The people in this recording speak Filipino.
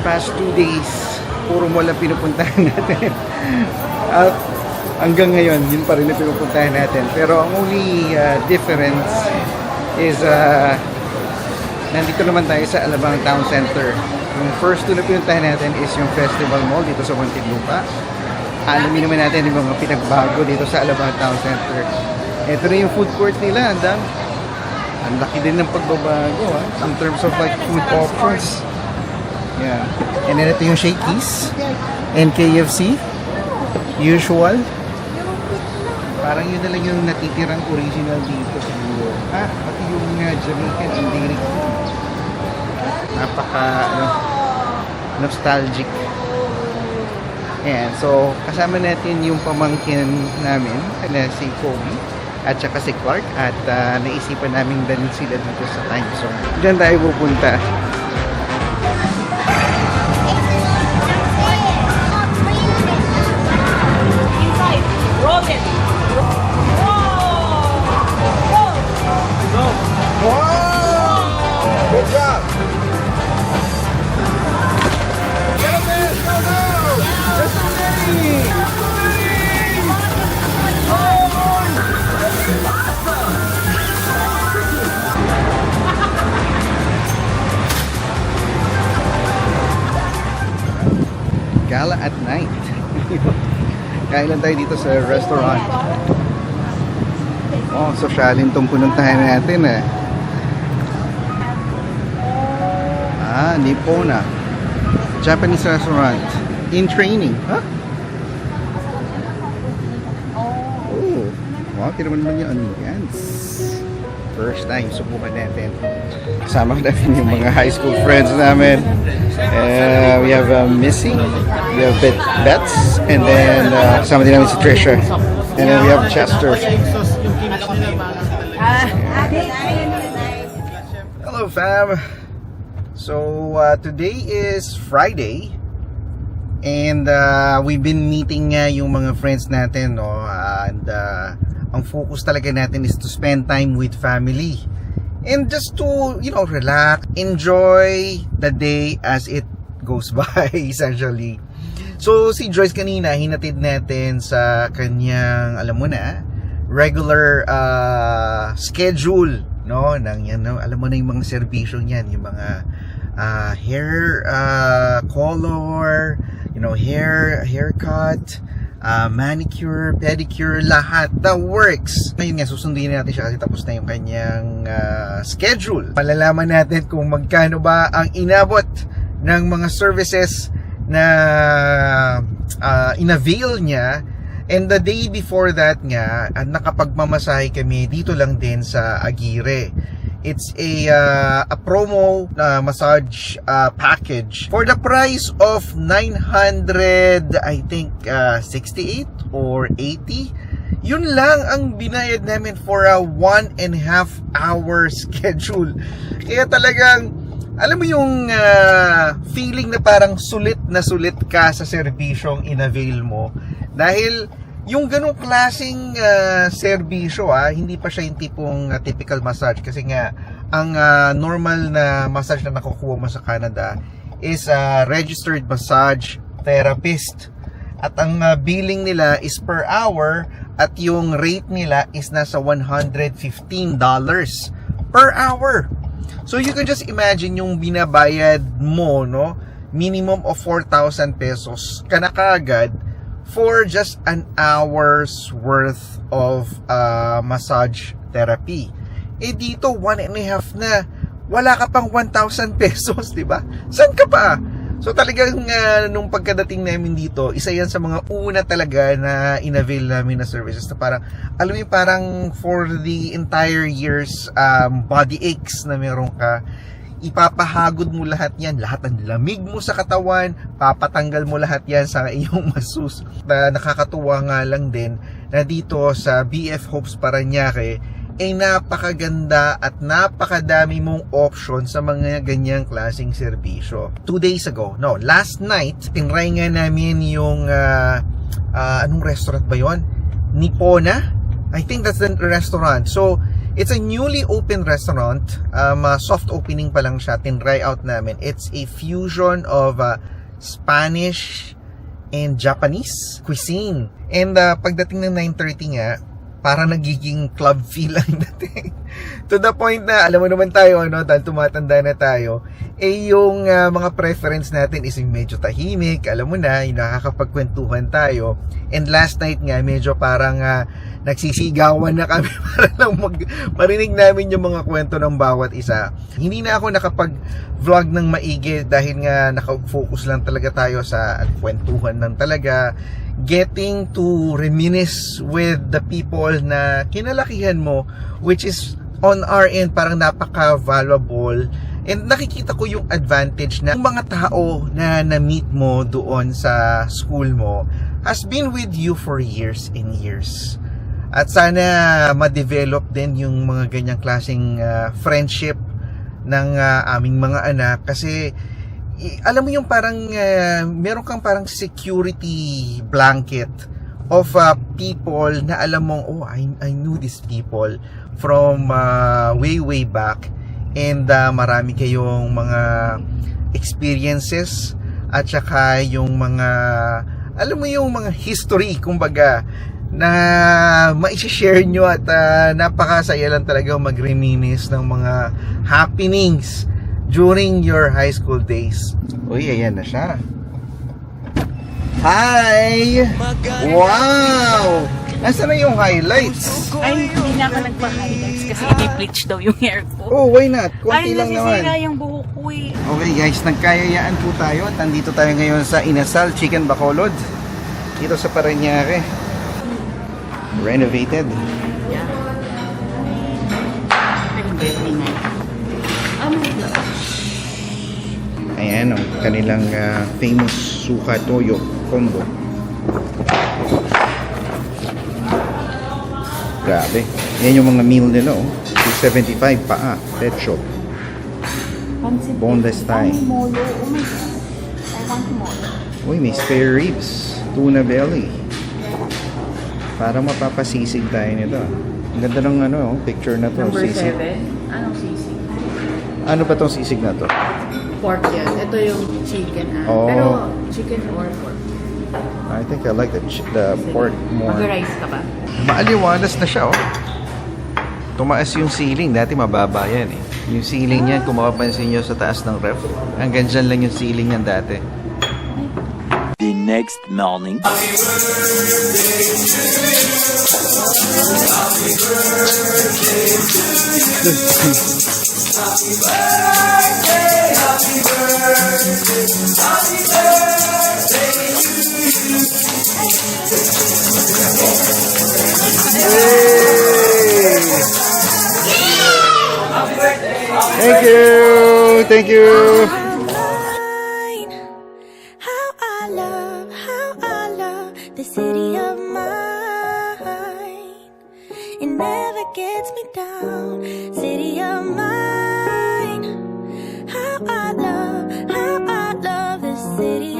past 2 days, puro mall ang pinupuntahan natin. At hanggang ngayon, yun pa rin ang pinupuntahan natin. Pero ang only difference is nandito naman tayo sa Alabang Town Center. Yung first two na pinuntahan natin is yung Festival Mall dito sa Muntinlupa. Alamin naman natin yung mga pinagbago dito sa Alabang Town Center. Ito na yung food court nila. Ang laki din ng pagbabago in terms of like food options. Yeah. And then ito yung Shakey's and KFC. Usual. Parang yun na lang yung natitirang original dito siguro. Pati yung Jamaican and dairy. Napaka nostalgic. Ayan, so kasama natin yung pamangkin namin na si Kobe at saka si Clark at naisipan namin dalhin sila dito sa time zone. Diyan tayo pupunta. Good job! Gala at night. Kain lang tayo dito sa restaurant. Oh, sosyalin tong pununtahan natin eh. Nippona. Japanese restaurant. In training. Huh? Oh. Wow, tira naman yung ambience. First time, subukan natin. Kasama natin yung mga high school friends namin. We have Missy, we have Bets, and then kasama din namin si Trisha. And then we have Chester. Hello fam! So today is Friday. And we've been meeting yung mga friends natin, no? And ang focus talaga natin is to spend time with family. And just to, relax, enjoy the day as it goes by, essentially. So, si Joyce kanina, hinatid natin sa kanyang, alam mo na, regular schedule, no? Alam mo na yung mga serbisyo niyan, yung mga hair color, haircut, manicure, pedicure, lahat the works. Ngayon nga, susunduin natin siya kasi tapos na yung kanyang schedule. Malalaman natin kung magkano ba ang inabot ng mga services na inavail niya. And the day before that nga, nakapagmamasahe kami dito lang din sa Aguirre. It's a promo massage package for the price of 900, I think 68 or 80. Yun lang ang binayad namin for a 1.5 hour schedule. Kaya talagang, alam mo yung feeling na parang sulit ka sa serbisyong inavail mo. Dahil yung ganong klaseng serbisyo, hindi pa siya yung tipong typical massage. Kasi nga, ang normal na massage na nakukuha mo sa Canada is registered massage therapist. At ang billing nila is per hour at yung rate nila is nasa $115 per hour. So you can just imagine yung binabayad mo, no? Minimum of 4,000 pesos ka na kaagad for just an hour's worth of massage therapy. Dito 1.5 na. Wala ka pang 1,000 pesos, di ba? Saan ka pa? So talagang nung pagkadating namin dito, isa yan sa mga una talaga na inavail namin na services na parang, alam mo parang for the entire year's body aches na meron ka, ipapahagod mo lahat yan, lahat ng lamig mo sa katawan, papatanggal mo lahat yan sa iyong masus. Nakakatuwa nga lang din na dito sa BF Hopes Parañaque ay napakaganda at napakadami mong option sa mga ganyang klaseng serbisyo. 2 days ago, last night, tinry nga namin yung anong restaurant ba yon? Nippona? I think that's the restaurant. So, It's a newly opened restaurant. Soft opening pa lang siya. Tinry out namin. It's a fusion of Spanish and Japanese cuisine. And pagdating ng 9:30 nga, parang nagiging club feel ang dating. To the point na, alam mo naman tayo, ano, dahil tumatanda na tayo, yung mga preference natin is yung medyo tahimik, alam mo na, yung nakakapagkwentuhan tayo. And last night nga, medyo parang nagsisigawan na kami para lang marinig namin yung mga kwento ng bawat isa. Hindi na ako nakapag-vlog ng maigi dahil nga nakafocus lang talaga tayo sa kwentuhan lang talaga. Getting to reminisce with the people na kinalakihan mo, which is on our end parang napaka-valuable. And nakikita ko yung advantage na yung mga tao na na-meet mo doon sa school mo has been with you for years and years. At sana ma-develop din yung mga ganyang klaseng friendship ng aming mga anak, kasi alam mo yung parang meron kang parang security blanket of people na alam mong, oh, I knew these people from way back, and marami kayong mga experiences at saka yung mga, alam mo yung mga history kumbaga na ma-share nyo, at napakasaya lang talaga mag-reminisce ng mga happenings during your high school days. Uy, ayan na siya. Hi! Wow! Nasaan na yung highlights? Ay, hindi na ako nagpa-highlights kasi i-bleach daw yung hair ko. Oh, why not? Kunti Ay, lang naman. nasisira yung buhok ko eh. Okay guys, nagkayayaan po tayo at nandito tayo ngayon sa Inasal Chicken Bacolod dito sa Parañaque. Renovated. Yeah. Very nice. Oh my God. Ayan, ang kanilang famous suka toyo combo. Grabe. Yan yung mga meal nila, oh. 275 paa, pecho. Boneless thigh. Molo. Oh my God. I want molo. Uy, may spare ribs. Tuna belly. Parang mapapasisig tayo nito. Ang ganda ng picture na to. Number sisig. 7. Anong sisig? Ano ba tong sisig na to? Pork yan. Ito yung chicken. Oh. Pero chicken or pork? I think I like the pork more. Mag-rice ka ba? Maaliwalas na siya, oh. Tumaas yung ceiling. Dati mababa yan, eh. Yung ceiling niyan, kung mapapansin nyo sa taas ng ref, hanggang dyan lang yung ceiling niyan dati. The next morning. Thank you! Thank you! How I love the city of mine. It never gets me down, city of mine. How I love the city